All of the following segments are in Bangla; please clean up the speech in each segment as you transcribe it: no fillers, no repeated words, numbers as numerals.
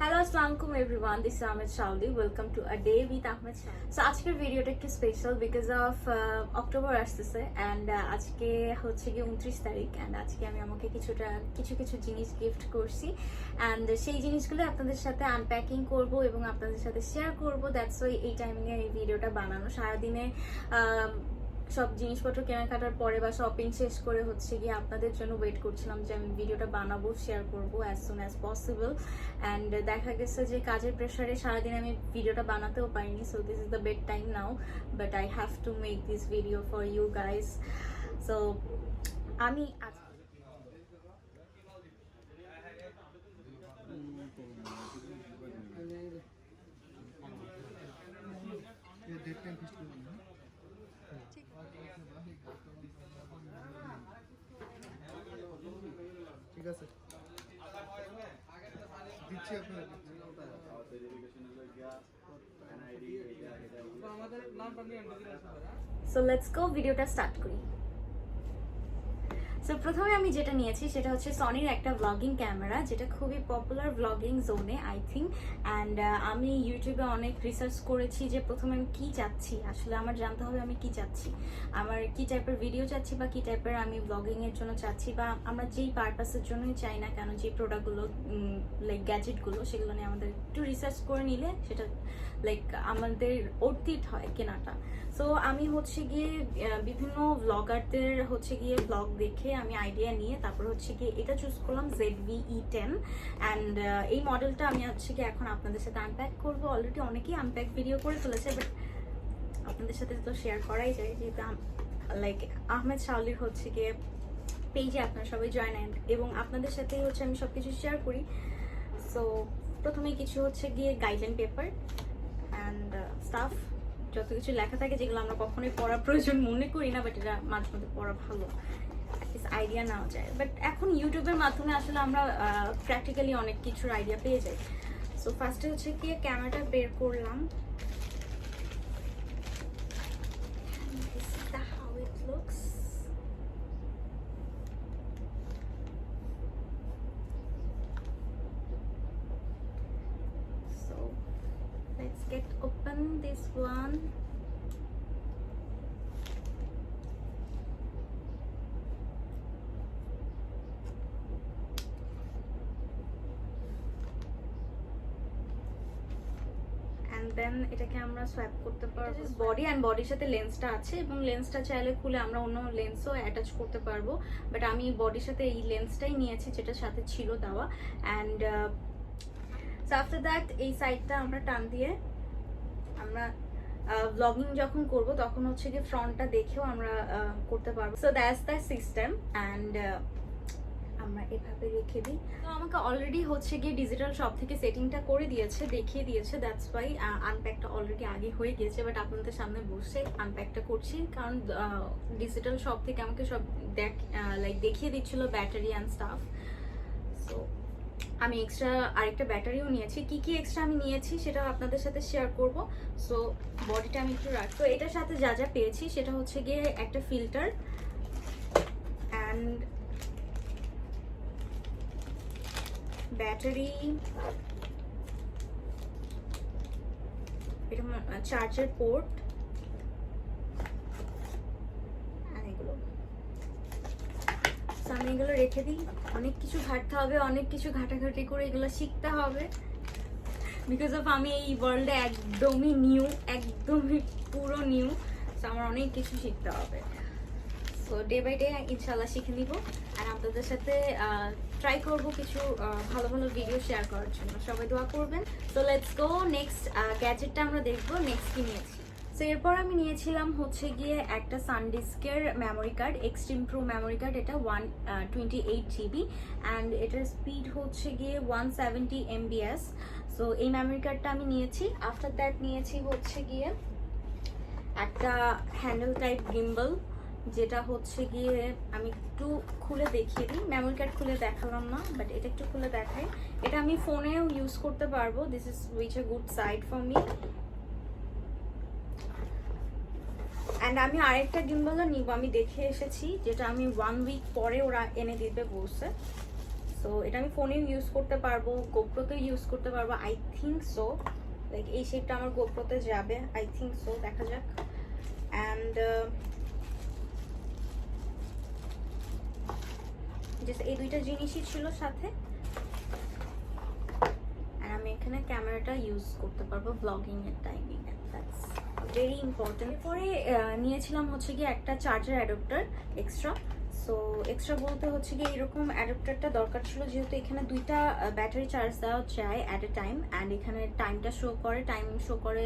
হ্যালো আসসালামু আলাইকুম everyone, this is Ahmed Shaoli. Welcome to a day with Ahmed Shaoli. So আজকের ভিডিওটা একটু স্পেশাল বিকজ অফ অক্টোবর আসতেছে অ্যান্ড আজকে হচ্ছে গিয়ে 29 তারিখ অ্যান্ড আজকে আমি আমাকে কিছু জিনিস গিফট করছি অ্যান্ড সেই জিনিসগুলো আপনাদের সাথে আনপ্যাকিং করব এবং আপনাদের সাথে শেয়ার করব। দ্যাটস ওয়াই এই টাইমিংয়ে এই ভিডিওটা বানানো। সারাদিনে সব জিনিসপত্র কেনাকাটার পরে বা শপিং শেষ করে হচ্ছে গিয়ে আপনাদের জন্য ওয়েট করছিলাম যে আমি ভিডিওটা বানাবো, শেয়ার করবো as soon as possible. And দেখা গেছে যে কাজের প্রেশারে সারাদিন আমি ভিডিওটা বানাতেও পারিনি। So this is the bed time now, but I have to make this video for you guys. So আমি ঠিক আছে দিচ্ছি আপনার সো লেটস গো, ভিডিওটা স্টার্ট করি। সো প্রথমে আমি যেটা নিয়েছি সেটা হচ্ছে সনির একটা ব্লগিং ক্যামেরা, যেটা খুবই পপুলার ব্লগিং জোনে আই থিঙ্ক। অ্যান্ড আমি ইউটিউবে অনেক রিসার্চ করেছি যে প্রথমে আমি কী চাচ্ছি, আসলে আমার জানতে হবে আমি কি চাচ্ছি, আমার কি টাইপের ভিডিও চাচ্ছি বা কি টাইপের আমি ব্লগিংয়ের জন্য চাচ্ছি, বা আমরা যেই পারপাসের জন্যই চাই না কেন, যে প্রোডাক্টগুলো লাইক গ্যাজেটগুলো সেগুলো নিয়ে আমাদের একটু রিসার্চ করে নিলে সেটা লাইক আমাদের অর্থিত হয় কেনাটা। সো আমি হচ্ছে গিয়ে বিভিন্ন ব্লগারদের হচ্ছে গিয়ে ব্লগ দেখে আমি আইডিয়া নিয়ে তারপর হচ্ছে গিয়ে এটা চুজ করলাম ZV-E10 অ্যান্ড এই মডেলটা আমি হচ্ছে গিয়ে এখন আপনাদের সাথে আনপ্যাক করবো। অলরেডি অনেকেই আনপ্যাক ভিডিও করে ফেলেছে, বাট আপনাদের সাথে তো শেয়ার করাই যায়, যেহেতু লাইক আহমেদ শাওলির হচ্ছে গিয়ে পেজে আপনারা সবাই জয়েন অ্যান্ড এবং আপনাদের সাথে হচ্ছে আমি সব কিছু শেয়ার করি। সো প্রথমেই কিছু হচ্ছে গিয়ে গাইডলাইন পেপার অ্যান্ড স্টাফ, যত কিছু লেখা থাকে যেগুলো আমরা কখনোই পড়ার প্রয়োজন মনে করি না, বাট এটা মাঝে মধ্যে পড়া ভালো, আইডিয়া নেওয়া যায়। বাট এখন ইউটিউবের মাধ্যমে আসলে আমরা প্র্যাকটিক্যালি অনেক কিছুর আইডিয়া পেয়ে যাই। সো ফার্স্টে হচ্ছে কি ক্যামেরাটা বের করলাম। This is how it looks. So let's get open this one. দেন এটাকে আমরা সোয়াপ করতে পারবো। বডি অ্যান্ড বডির সাথে লেন্সটা আছে এবং লেন্সটা চাইলে খুলে আমরা অন্য লেন্সও অ্যাটাচ করতে পারবো, বাট আমি বডির সাথে এই লেন্সটাই নিয়েছি যেটা সাথে ছিল দেওয়া। অ্যান্ড আফটার দ্যাট এই সাইডটা আমরা টান দিয়ে আমরা ব্লগিং যখন করব তখন হচ্ছে কি ফ্রন্টটা দেখেও আমরা করতে পারবো। So that's the system and আমরা এভাবে রেখে দিই। তো আমাকে অলরেডি হচ্ছে গিয়ে ডিজিটাল শপ থেকে সেটিংটা করে দিয়েছে, দেখিয়ে দিয়েছে। দ্যাটস ওয়াই আনপ্যাকটা অলরেডি আগে হয়ে গিয়েছে, বাট আপনাদের সামনে বসে আনপ্যাকটা করছি কারণ ডিজিটাল শপ থেকে আমাকে সব দেখিয়ে দিচ্ছিল ব্যাটারি অ্যান্ড স্টাফ। সো আমি এক্সট্রা আরেকটা ব্যাটারিও নিয়েছি। কি এক্সট্রা আমি নিয়েছি সেটাও আপনাদের সাথে শেয়ার করব। সো বডিটা আমি একটু রাখি। তো এটার সাথে যা যা পেয়েছি সেটা হচ্ছে গিয়ে একটা ফিল্টার অ্যান্ড ব্যাটারি, এটা চার্জার পোর্ট, এগুলো আমি এগুলো রেখে দিই। অনেক কিছু ঘাটতে হবে, অনেক কিছু ঘাটাঘাটি করে এগুলো শিখতে হবে বিকজ অফ আমি এই ওয়ার্ল্ডে একদমই নিউ, একদমই পুরো নিউ। সো আমার অনেক কিছু শিখতে হবে। সো ডে বাই ডে ইনশাল্লাহ শিখে নিব আর আপনাদের সাথে ট্রাই করব কিছু ভালো ভালো ভিডিও শেয়ার করার জন্য। সবাই দোয়া করবেন। সো লেটস গো, নেক্সট গ্যাজেটটা আমরা দেখবো নেক্সট কি নিয়েছি। সো এরপর আমি নিয়েছিলাম হচ্ছে গিয়ে একটা সানডিস্কের memory card, extreme pro memory card. এটা 128 GB অ্যান্ড এটার স্পিড হচ্ছে গিয়ে 170 MBs। সো এই মেমোরি কার্ডটা আমি নিয়েছি। আফটার দ্যাট নিয়েছি হচ্ছে গিয়ে একটা হ্যান্ডেল টাইপ গিম্বল, যেটা হচ্ছে গিয়ে আমি একটু খুলে দেখিয়ে দিই। মেমোরি কার্ড খুলে দেখালাম না, বাট এটা একটু খুলে দেখাই। এটা আমি ফোনেও ইউজ করতে পারবো। This is which a good side for me. And আমি আরেকটা গিম্বলও নিব, আমি দেখে এসেছি, যেটা আমি 1 উইক পরে ওরা এনে দিতে বলছে। সো এটা আমি ফোনেও ইউজ করতে পারবো, গোপ্রোতেও ইউজ করতে পারবো, আই থিঙ্ক সো। লাইক এই শেপটা আমার গোপ্রোতে যাবে, আই থিঙ্ক সো, দেখা যাক। অ্যান্ড জাস্ট এই দুইটা জিনিসই ছিল সাথে। আর আমি এখানে ক্যামেরাটা ইউজ করতে পারবো ব্লগিং এর টাইমিং, দ্যাটস ভেরি ইম্পর্টেন্ট। এরপরে নিয়েছিলাম হচ্ছে গিয়ে একটা charger adapter extra. So extra বলতে হচ্ছে গিয়ে এরকম অ্যাডাপ্টারটা দরকার ছিল, যেহেতু এখানে দুইটা ব্যাটারি চার্জ দেওয়া যায় অ্যাট এ টাইম। অ্যান্ড এখানে টাইমটা শো করে, টাইম শো করে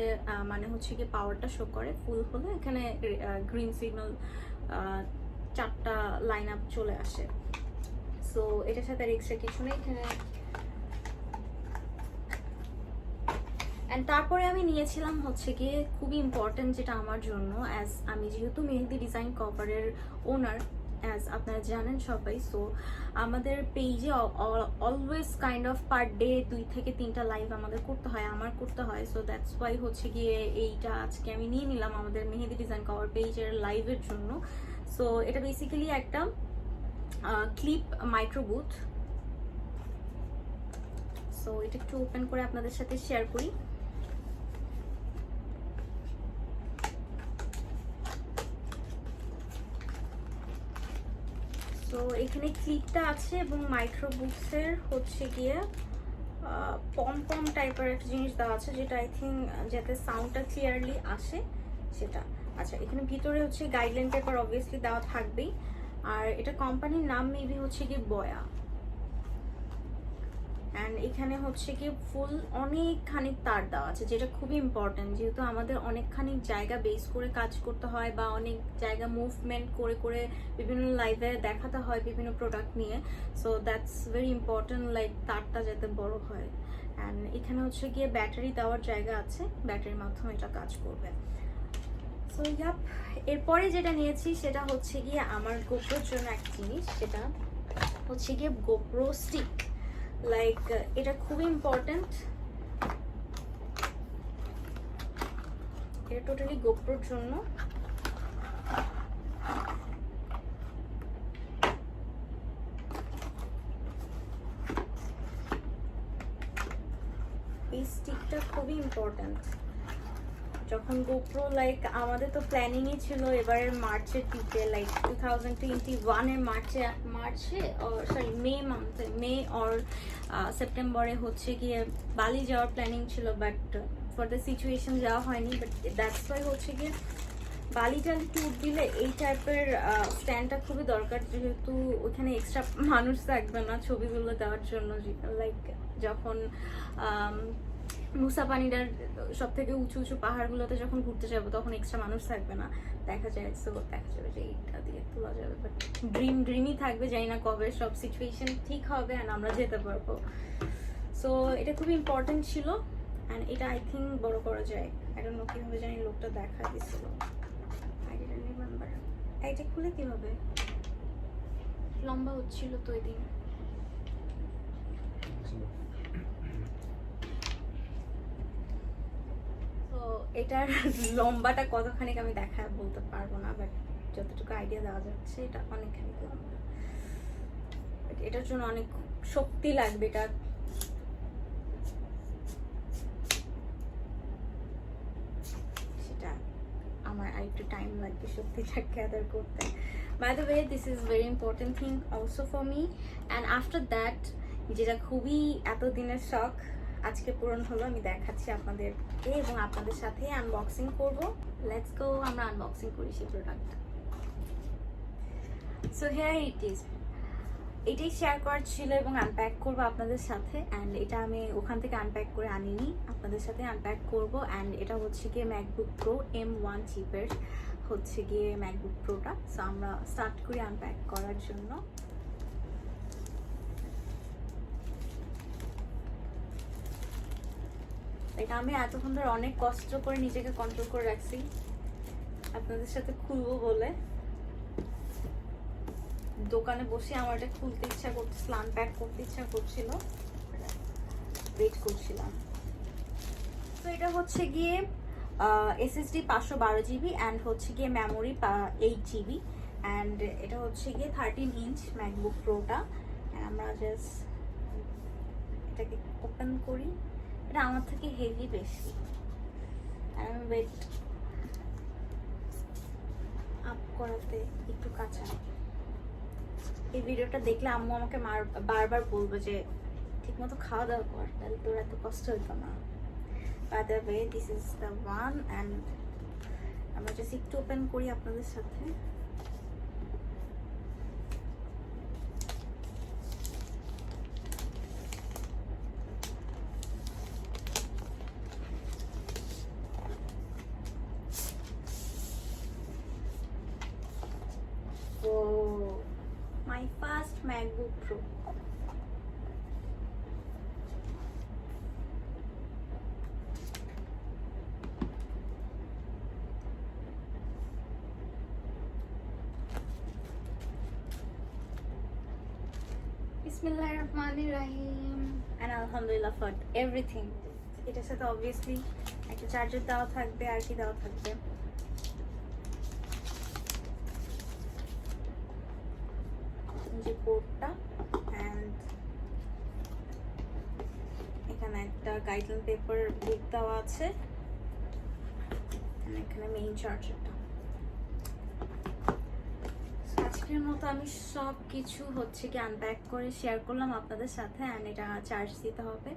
মানে হচ্ছে গিয়ে পাওয়ারটা শো করে ফুল হলে এখানে গ্রিন সিগন্যাল 4টা লাইন আপ চলে আসে। সো এটার সাথে আর এক্সট্রা কিছু নেই এখানে। অ্যান্ড তারপরে আমি নিয়েছিলাম হচ্ছে গিয়ে খুবই ইম্পর্টেন্ট, যেটা আমার জন্য, অ্যাজ আমি যেহেতু মেহেদি ডিজাইন কভারের ওনার, অ্যাজ আপনারা জানেন সবাই। সো আমাদের পেজে always kind of per day 2 থেকে 3টা লাইভ আমাদের করতে হয়, আমার করতে হয়। সো দ্যাটস ওয়াই হচ্ছে গিয়ে এইটা আজকে আমি নিয়ে নিলাম আমাদের মেহেদি ডিজাইন কভার পেজের লাইভের জন্য। সো এটা বেসিক্যালি একটা ক্লিপ মাইক্রোবুথ। সো এটা একটু ওপেন করে আপনাদের সাথে শেয়ার করি। তো এখানে ক্লিপটা আছে এবং মাইক্রোবুকসের হচ্ছে গিয়ে পম পম টাইপের একটা জিনিস দেওয়া আছে, যেটা আই থিঙ্ক যাতে সাউন্ডটা ক্লিয়ারলি আসে সেটা। আচ্ছা, এখানে ভিতরে হচ্ছে গাইডলাইন পেপার অবভিয়াসলি দেওয়া থাকবেই। আর এটা কোম্পানির নাম মেবি হচ্ছে গিয়ে বয়া। অ্যান্ড এখানে হচ্ছে কি ফুল অনেকখানি তার দেওয়া আছে, যেটা খুবই ইম্পর্টেন্ট, যেহেতু আমাদের অনেকখানি জায়গা বেস করে কাজ করতে হয় বা অনেক জায়গা মুভমেন্ট করে করে বিভিন্ন লাইভে দেখাতে হয় বিভিন্ন প্রোডাক্ট নিয়ে। So that's very important, like তারটা যাতে বড় হয়। অ্যান্ড এখানে হচ্ছে গিয়ে ব্যাটারি দেওয়ার জায়গা আছে, ব্যাটারির মাধ্যমে এটা কাজ করবে। সো ইয়াপ, এরপরে যেটা নিয়েছি সেটা হচ্ছে গিয়ে আমার গোপ্রোর জন্য একটা জিনিস, সেটা হচ্ছে গিয়ে গোপ্রো স্টিক। লাইক এটা খুবই ইম্পর্টেন্ট, এটা টোটালি গোপ্রোর জন্য। এই স্টিকটা খুবই ইম্পর্টেন্ট। যখন গোপ্রো লাইক আমাদের তো প্ল্যানিংই ছিল এবারের মার্চের দিকে, লাইক 2021-এর মার্চে সরি মে অর সেপ্টেম্বরে হচ্ছে গিয়ে বালি যাওয়ার প্ল্যানিং ছিল, বাট ফর দ্য সিচুয়েশন যাওয়া হয়নি। বাট দ্যাটস ওয়াই হচ্ছে গিয়ে বালিটা ট্যুর দিলে এই টাইপের স্ট্যান্ডটা খুবই দরকার, যেহেতু ওইখানে এক্সট্রা মানুষ থাকবে না ছবিগুলো দেওয়ার জন্য। লাইক যখন মুসা পানিটার সব থেকে উঁচু উঁচু পাহাড়গুলোতে যখন ঘুরতে যাবো তখন এক্সট্রা মানুষ থাকবে না, দেখা যায়। সো দেখা যাবে যে এইটা দিয়ে তোলা যাবে, বাট ড্রিমই থাকবে, জানি না কবে সব সিচুয়েশন ঠিক হবে অ্যান্ড আমরা যেতে পারবো। সো এটা খুবই ইম্পর্টেন্ট ছিল। অ্যান্ড এটা আই থিঙ্ক বড় করা যায়, আই ডোন্ট নো কীভাবে জানি লোকটা দেখা দিচ্ছিল, আই ডোন্ট রিমেম্বার। এটা খুলে কীভাবে, লম্বা হচ্ছিল তো ওই দিন। তো এটার লম্বাটা কতখানি আমি দেখা বলতে পারবো না, বাট যতটুকু আইডিয়া দেওয়া যাচ্ছে এটা অনেকখানি লম্বা। এটার জন্য অনেক শক্তি লাগবে, এটা সেটা আমার আরেকটু টাইম লাগবে শক্তিটা গ্যাদার করতে। By the way, this is very important thing also for me. And after that, যেটা খুবই এতদিনের শখ আজকে পূরণ হলো, আমি দেখাচ্ছি আপনাদেরকে এবং আপনাদের সাথে আনবক্সিং করব। লেটস গো, আমরা আনবক্সিং করি সেই প্রোডাক্টটা। So here it is. এটাই শেয়ার করার ছিল এবং আনপ্যাক করবো আপনাদের সাথে। অ্যান্ড এটা আমি ওখান থেকে আনপ্যাক করে আনিনি, আপনাদের সাথে আনপ্যাক করবো। অ্যান্ড এটা হচ্ছে গিয়ে ম্যাকবুক প্রো M1 চিপের হচ্ছে গিয়ে ম্যাকবুক প্রোটা। সো আমরা স্টার্ট করি আনপ্যাক করার জন্য। এটা আমি এতক্ষণ ধরে অনেক কষ্ট করে নিজেকে কন্ট্রোল করে রাখছি আপনাদের সাথে খুলবো বলে। দোকানে বসে আমার এটা খুলতে ইচ্ছা করছিল, আনপ্যাক করতে ইচ্ছা করছিল, ওয়েট করছিলাম। তো এটা হচ্ছে গিয়ে SSD 512 GB অ্যান্ড হচ্ছে গিয়ে মেমোরি 8 GB। অ্যান্ড এটা হচ্ছে গিয়ে 13 ইঞ্চ ম্যাকবুক প্রোটা। আমরা জাস্ট এটাকে ওপেন করি। এটা আমার থেকে হেভি বেশি, আর আমি ওয়েট আপ করাতে একটু কাঁচা। এই ভিডিওটা দেখলে আম্মু আমাকে বারবার বলবো যে ঠিকমতো খাওয়া দাওয়া কর, তাহলে তোর এত কষ্ট হতো না। By the way, this is the one. And আমরা জাস্ট একটু ওপেন করি আপনাদের সাথে। Oh, my first MacBook Pro. Bismillahirrahmanirrahim. And Alhamdulillah for everything. এটার সাথে অবভিয়াসলি একটা চার্জার দেওয়া থাকবে, আর কি দেওয়া থাকবে। যে পোর্টটা, অ্যান্ড এখানে একটা গাইডলাইন পেপার বুক দেওয়া আছে, এখানে মেইন চার্জারটা। আজকের মতো আমি সব কিছু হচ্ছে কি আনপ্যাক করে শেয়ার করলাম আপনাদের সাথে। অ্যান্ড এটা চার্জ দিতে হবে।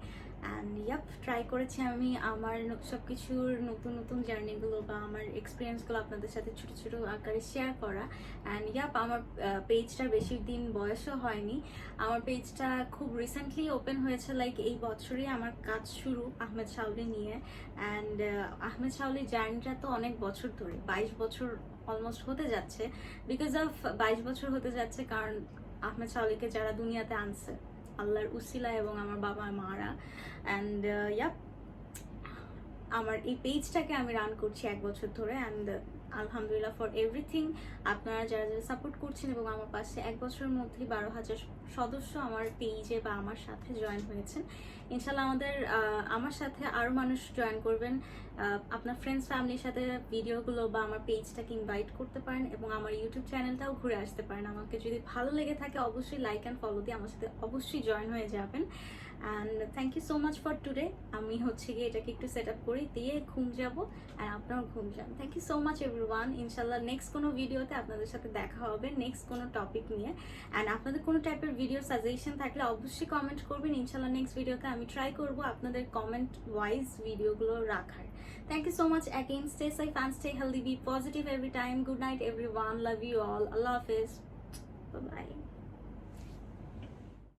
অ্যান্ড ইয়াপ, ট্রাই করেছি আমি আমার সব কিছুর নতুন নতুন জার্নিগুলো বা আমার এক্সপিরিয়েন্সগুলো আপনাদের সাথে ছোটো ছোটো আকারে শেয়ার করা। অ্যান্ড ইয়াপ, আমার পেজটা বেশি দিন বয়সও হয়নি, আমার পেজটা খুব রিসেন্টলি ওপেন হয়েছে, লাইক এই বছরই আমার কাজ শুরু আহমেদ শাওলি নিয়ে। অ্যান্ড আহমেদ শাওলির জার্নিটা তো অনেক বছর ধরে, 22 বছর অলমোস্ট হতে যাচ্ছে। বিকজ অফ 22 বছর হতে যাচ্ছে কারণ আহমেদ শাওলিকে যারা দুনিয়াতে আনছে আল্লাহর উসিলা এবং আমার বাবা মারা। অ্যান্ড ইয়াপ, আমার এই পেজটাকে আমি রান করছি 1 বছর ধরে। অ্যান্ড আলহামদুলিল্লাহ ফর এভরিথিং, আপনারা যারা যারা সাপোর্ট করছেন এবং আমার পাশে 1 বছরের মধ্যেই 12,000 সদস্য আমার পেজে বা আমার সাথে জয়েন হয়েছেন। ইনশাল্লাহ আমার সাথে আরও মানুষ জয়েন করবেন। আপনার ফ্রেন্ডস ফ্যামিলির সাথে ভিডিওগুলো বা আমার পেজটাকে ইনভাইট করতে পারেন এবং আমার ইউটিউব চ্যানেলটাও ঘুরে আসতে পারেন। আমাকে যদি ভালো লেগে থাকে অবশ্যই লাইক অ্যান্ড ফলো দিয়ে আমার সাথে অবশ্যই জয়েন হয়ে যাবেন। And thank you so much for today. আমি হচ্ছে গিয়ে এটাকে একটু সেট আপ করি, দিয়ে ঘুম যাবো, অ্যান্ড আপনারাও ঘুম যান। Thank you so much everyone. ইনশাল্লাহ নেক্সট কোনো ভিডিওতে আপনাদের সাথে দেখা হবে, নেক্সট কোনো টপিক নিয়ে। অ্যান্ড আপনাদের কোনো টাইপের ভিডিও সাজেশন থাকলে অবশ্যই কমেন্ট করবেন। ইনশাল্লাহ নেক্সট ভিডিওতে আমি ট্রাই করবো আপনাদের কমেন্ট ওয়াইজ ভিডিওগুলো রাখার। Thank you so much again. Stay safe and stay healthy. Be positive every time. Good night everyone. Love you all. Allah Hafiz. Bye bye.